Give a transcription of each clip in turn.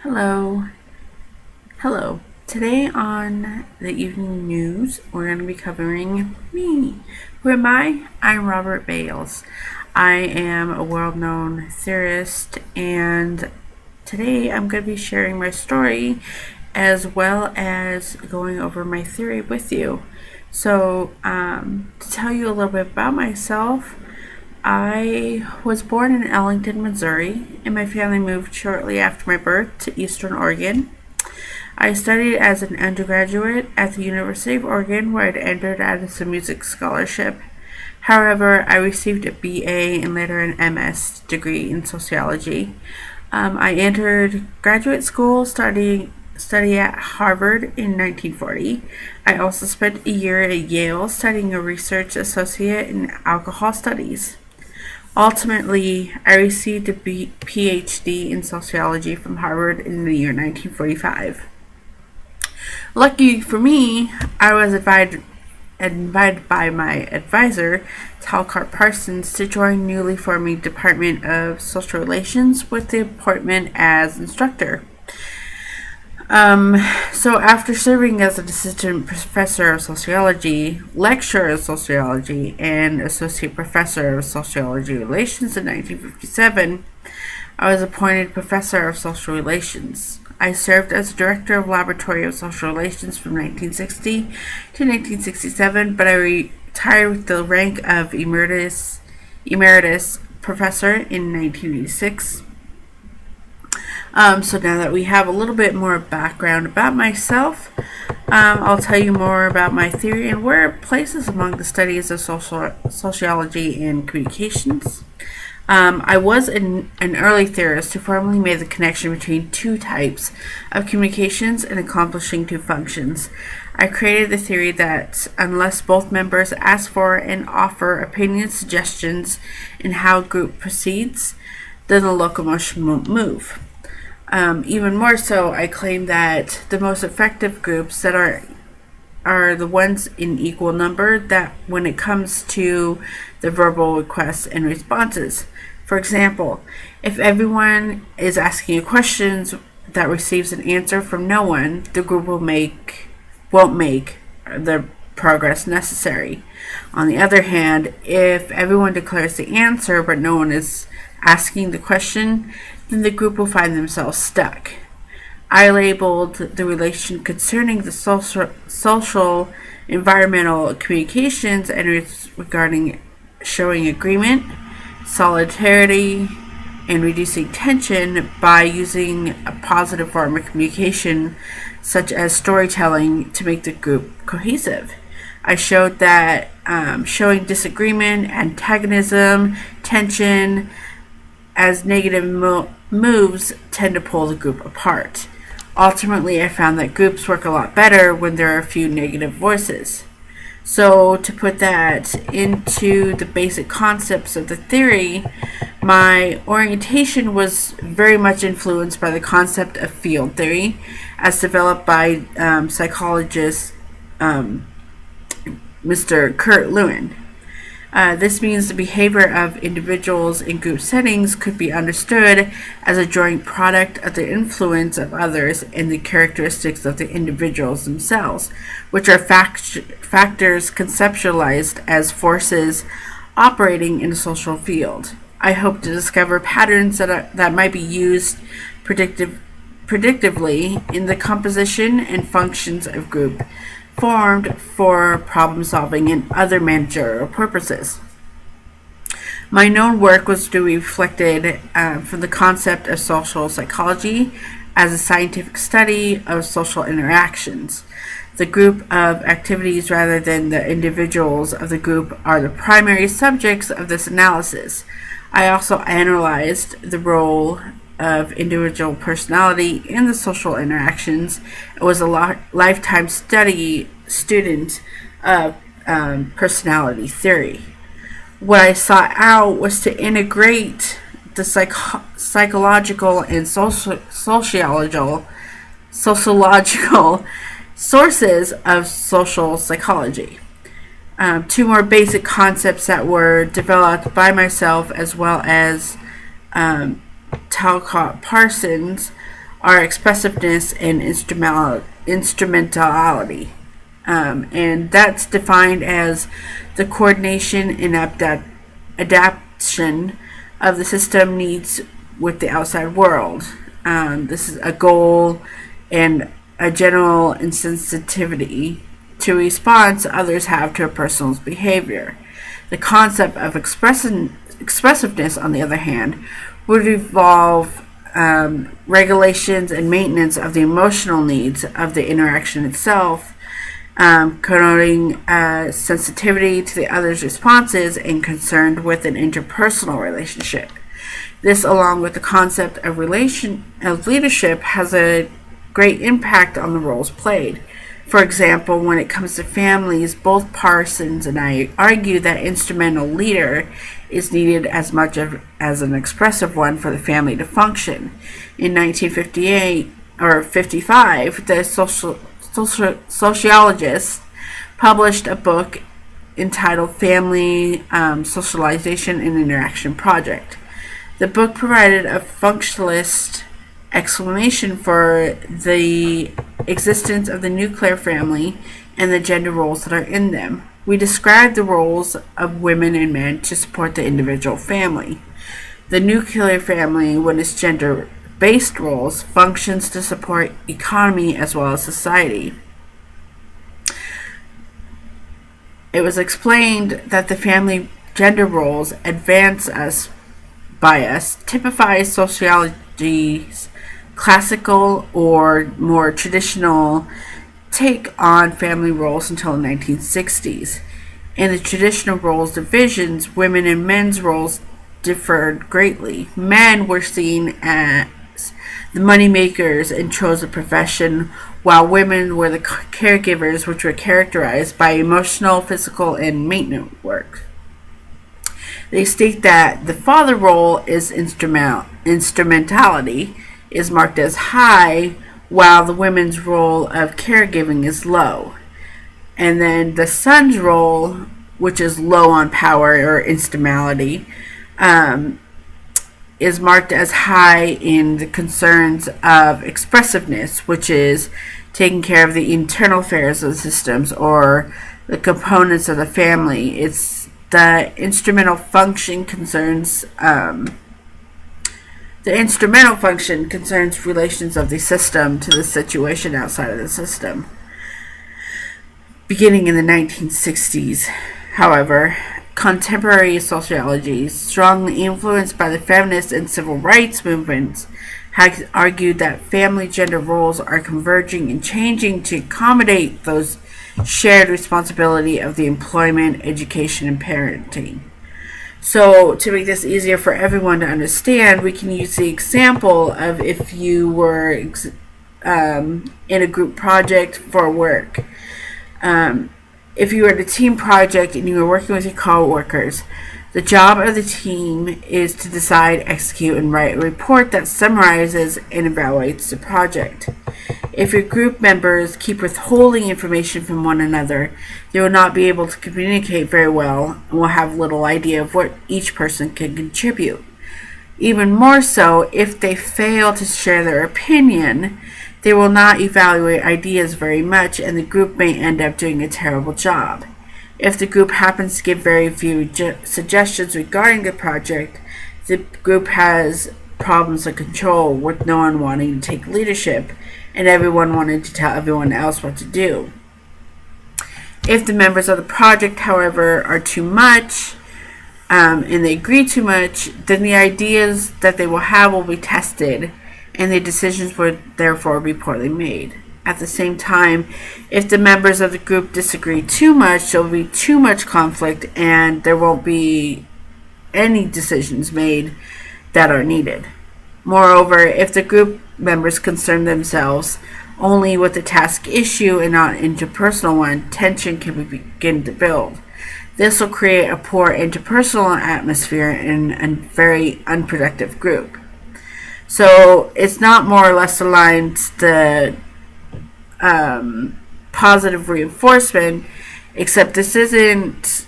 Hello. Hello. Today on the evening news, we're going to be covering me. Who am I? I'm Robert Bales. I am a world-known theorist, and today I'm going to be sharing my story as well as going over my theory with you. So, to tell you a little bit about myself, I was born in Ellington, Missouri, and my family moved shortly after my birth to Eastern Oregon. I studied as an undergraduate at the University of Oregon, where I'd entered as a music scholarship. However, I received a BA and later an MS degree in sociology. I entered graduate school study at Harvard in 1940. I also spent a year at Yale studying a research associate in alcohol studies. Ultimately, I received a PhD in sociology from Harvard in the year 1945. Lucky for me, I was invited by my advisor, Talcott Parsons, to join newly forming Department of Social Relations with the appointment as instructor. So after serving as an assistant professor of sociology, lecturer of sociology, and associate professor of sociology relations in 1957, I was appointed professor of social relations. I served as director of laboratory of social relations from 1960 to 1967, but I retired with the rank of emeritus professor in 1986. So now that we have a little bit more background about myself, I'll tell you more about my theory and where it places among the studies of sociology and communications. I was an early theorist who formally made the connection between two types of communications and accomplishing two functions. I created the theory that unless both members ask for and offer opinions, suggestions in how a group proceeds, then the locomotion won't move. Even more so, I claim that the most effective groups that are the ones in equal number that when it comes to the verbal requests and responses. For example, if everyone is asking a question that receives an answer from no one, the group won't make the progress necessary. On the other hand, if everyone declares the answer but no one is asking the question, then the group will find themselves stuck. I labeled the relation concerning the social environmental communications and regarding showing agreement, solidarity, and reducing tension by using a positive form of communication such as storytelling to make the group cohesive. I showed that showing disagreement, antagonism, tension as negative moves tend to pull the group apart. Ultimately, I found that groups work a lot better when there are a few negative voices. So, to put that into the basic concepts of the theory, my orientation was very much influenced by the concept of field theory, as developed by psychologist Mr. Kurt Lewin. This means the behavior of individuals in group settings could be understood as a joint product of the influence of others and the characteristics of the individuals themselves, which are factors conceptualized as forces operating in a social field. I hope to discover patterns that might be used predictively in the composition and functions of group formed for problem solving and other managerial purposes. My known work was to be reflected from the concept of social psychology as a scientific study of social interactions. The group of activities rather than the individuals of the group are the primary subjects of this analysis. I also analyzed the role of individual personality in the social interactions. It was a lifetime student of personality theory. What I sought out was to integrate the psychological and sociological sources of social psychology. Two more basic concepts that were developed by myself as well as Talcott Parsons are expressiveness and instrumentality. And that's defined as the coordination and adaptation of the system needs with the outside world. This is a goal and a general insensitivity to response others have to a person's behavior. The concept of expressiveness, on the other hand, would involve regulations and maintenance of the emotional needs of the interaction itself, connoting sensitivity to the other's responses and concerned with an interpersonal relationship. This, along with the concept of leadership, has a great impact on the roles played. For example, when it comes to families, both Parsons and I argue that instrumental leader is needed as much as an expressive one for the family to function. In 1958 or 55, the sociologist published a book entitled Family Socialization and Interaction Project. The book provided a functionalist explanation for the existence of the nuclear family and the gender roles that are in them. We describe the roles of women and men to support the individual family. The nuclear family, with its gender-based roles, functions to support economy as well as society. It was explained that the family gender roles advance us by us typifies sociology's classical or more traditional take on family roles until the 1960s. In the traditional roles divisions, women and men's roles differed greatly. Men were seen as the moneymakers and chose a profession, while women were the caregivers, which were characterized by emotional, physical, and maintenance work. They state that the father role is instrumentality is marked as high, while the women's role of caregiving is low. And then the son's role, which is low on power or instrumentality, is marked as high in the concerns of expressiveness, which is taking care of the internal affairs of the systems or the components of the family. It's the instrumental function concerns relations of the system to the situation outside of the system. Beginning in the 1960s, however, contemporary sociology, strongly influenced by the feminist and civil rights movements, has argued that family gender roles are converging and changing to accommodate those shared responsibility of the employment, education, and parenting. So, to make this easier for everyone to understand, we can use the example of if you were in a group project for work. If you were in a team project and you were working with your co-workers, the job of the team is to decide, execute, and write a report that summarizes and evaluates the project. If your group members keep withholding information from one another, they will not be able to communicate very well and will have little idea of what each person can contribute. Even more so, if they fail to share their opinion, they will not evaluate ideas very much, and the group may end up doing a terrible job. If the group happens to give very few suggestions regarding the project, the group has problems of control, with no one wanting to take leadership and everyone wanting to tell everyone else what to do. If the members of the project, however, are too much and they agree too much, then the ideas that they will have will be tested, and the decisions would therefore be poorly made. At the same time, if the members of the group disagree too much, there will be too much conflict and there won't be any decisions made that are needed. Moreover, if the group members concern themselves only with the task issue and not an interpersonal one, tension can begin to build. This will create a poor interpersonal atmosphere in a very unproductive group. So it's not more or less aligned to the positive reinforcement, except this isn't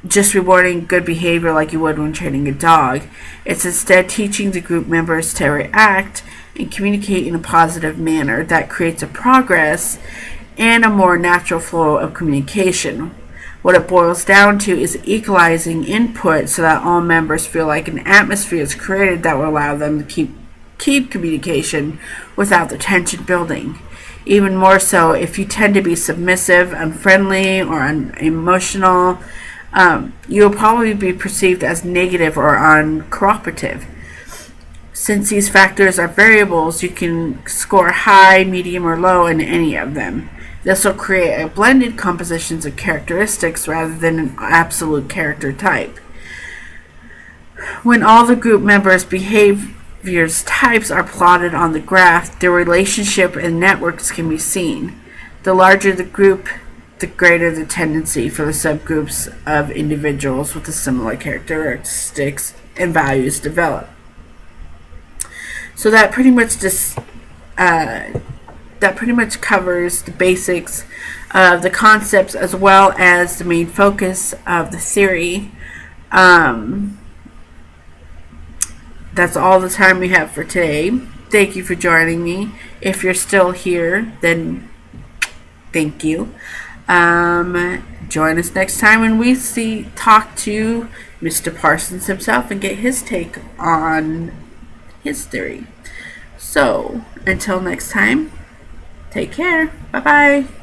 just rewarding good behavior like you would when training a dog. It's instead teaching the group members to react and communicate in a positive manner that creates a progress and a more natural flow of communication. What it boils down to is equalizing input so that all members feel like an atmosphere is created that will allow them to keep communication without the tension building. Even more so, if you tend to be submissive, unfriendly, or unemotional, you will probably be perceived as negative or uncooperative. Since these factors are variables, you can score high, medium, or low in any of them. This will create a blended compositions of characteristics rather than an absolute character type. When all the group members' behaviors types are plotted on the graph, their relationship and networks can be seen. The larger the group, the greater the tendency for the subgroups of individuals with the similar characteristics and values develop. So that pretty much covers the basics of the concepts as well as the main focus of the theory. That's all the time we have for today. Thank you for joining me. If you're still here, then thank you. Join us next time when we talk to Mr. Parsons himself and get his take on his theory. So, until next time, take care. Bye-bye.